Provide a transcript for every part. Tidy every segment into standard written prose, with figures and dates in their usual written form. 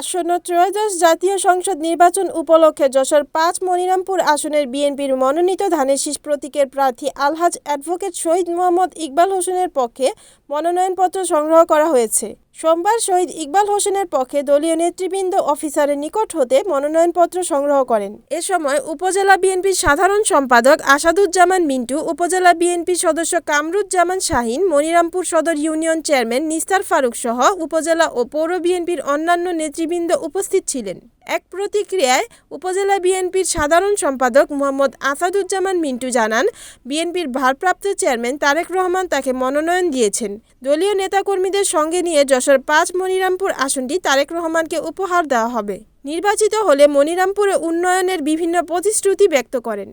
আসন্ন ত্রয়োদশ জাতীয় সংসদ নির্বাচন উপলক্ষে যশোর ৫ মনিরামপুর আসনের বিএনপির মনোনীত ধানের শীষ প্রতীকের প্রার্থী আলহাজ অ্যাডভোকেট শহীদ মোহাম্মদ ইকবাল হোসেনের পক্ষে মনোনয়নপত্র সংগ্রহ করা হয়েছে। সোমবার শহীদ ইকবাল হোসেনের পক্ষে দলীয় নেতৃবৃন্দ অফিসারের নিকট হতে মনোনয়নপত্র সংগ্রহ করেন। এ সময় উপজেলা বিএনপির সাধারণ সম্পাদক আসাদুজ্জামান মিন্টু, উপজেলা বিএনপির সদস্য কামরুজ্জামান শাহীন, মনিরামপুর সদর ইউনিয়ন চেয়ারম্যান নিস্তার ফারুক সহ উপজেলা ও পৌর বিএনপির অন্যান্য নেতৃবৃন্দ উপস্থিত ছিলেন। এক প্রতিক্রিয়ায় উপজেলা বিএনপির সাধারণ সম্পাদক মোহাম্মদ আসাদুজ্জামান মিন্টু জানান, বিএনপির ভারপ্রাপ্ত চেয়ারম্যান তারেক রহমান তাকে মনোনয়ন দিয়েছেন। দলীয় নেতাকর্মীদের সঙ্গে নিয়ে যশোর ৫ মনিরামপুর আসনটি তারেক রহমানকে উপহার দেওয়া হবে। নির্বাচিত হলে মনিরামপুরে উন্নয়নের বিভিন্ন প্রতিশ্রুতি ব্যক্ত করেন।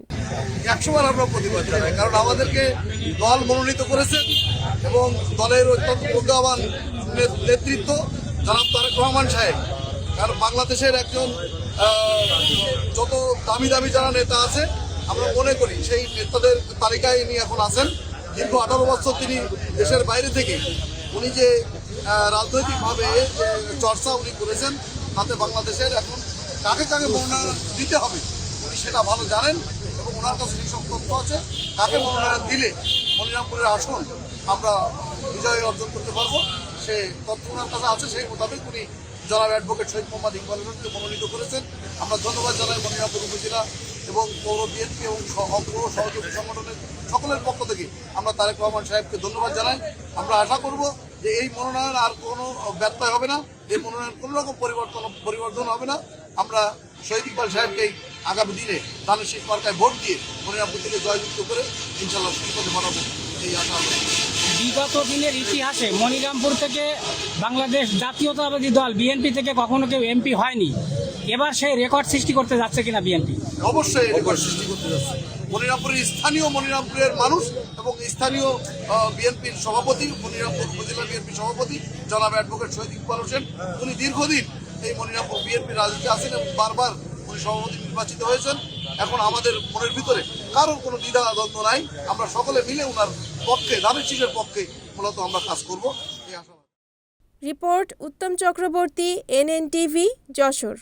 ১০০ বার আমরা প্রতিবাদ জানাই, কারণ আমাদেরকে দল মনোনীত করেছে এবং দলের অত্যন্ত প্রজ্ঞাবান নেতৃত্ব জনাব তারেক রহমান সাহেব, কারণ বাংলাদেশের একজন যত দামি দামি যারা নেতা আছে আমরা মনে করি সেই নেতাদের তালিকায় ইনি এখন আছেন। দীর্ঘ ১৮ বছর তিনি দেশের বাইরে থেকে উনি যে রাজনৈতিকভাবে চর্চা উনি করেছেন, তাতে বাংলাদেশের এখন কাকে কাকে মনোনয়ন দিতে হবে উনি সেটা ভালো জানেন এবং ওনার কাছে যেসব তথ্য আছে কাকে মনোনয়ন দিলে মনিরামপুরের আসন আমরা বিজয় অর্জন করতে পারবো, সে তথ্য ওনার কাছে আছে। সেই মোতাবেক উনি জনাব অ্যাডভোকেট শহীদ মোহাম্মদ ইকবাল হোসেনকে মনোনীত করেছেন। আমরা ধন্যবাদ জানাই মনিরামপুর উপজেলা এবং পৌর বিএনপি এবং পৌর সহযোগী সংগঠনের সকলের পক্ষ থেকে আমরা তারেক রহমান সাহেবকে ধন্যবাদ জানাই। আমরা আশা করব যে এই মনোনয়ন আর কোনো ব্যত্যয় হবে না, এই মনোনয়ন কোনো রকম পরিবর্তন হবে না। আমরা শহীদ ইকবাল সাহেবকেই আগামী দিনে ধানের শীষ মার্কায় ভোট দিয়ে মনিরামপুর থেকে জয়যুক্ত করে ইনশাআল্লাহ সুন্দর বানাবো এই আশা। বিগত দিনের ইতিহাসে মনিরামপুর থেকে বাংলাদেশ জাতীয়তাবাদী দল বিএনপি থেকে কখনো কেউ এমপি হয়নি। এবার সেই রেকর্ড সৃষ্টি করতে যাচ্ছে কিনা বিএনপি? অবশ্যই রেকর্ড সৃষ্টি করতে যাচ্ছে। মনিরামপুরের মানুষ এবং স্থানীয় বিএনপির সভাপতি, মনিরামপুর উপজেলা বিএনপির সভাপতি জনাব অ্যাডভোকেট শহীদ ইকবাল হোসেন, উনি দীর্ঘদিন এই মনিরামপুর বিএনপির রাজনীতি আছেন এবং বারবার উনি সভাপতি নির্বাচিত হয়েছেন। এখন আমাদের মনের ভিতরে কারোর কোনো দ্বিধা দ্বন্দ্ব নাই, আমরা সকলে মিলে ওনার পক্ষে, ধানের শীষের পক্ষে মূলত আমরা কাজ করব এই আশা। রিপোর্ট উত্তম চক্রবর্তী, NNTV, যশোর।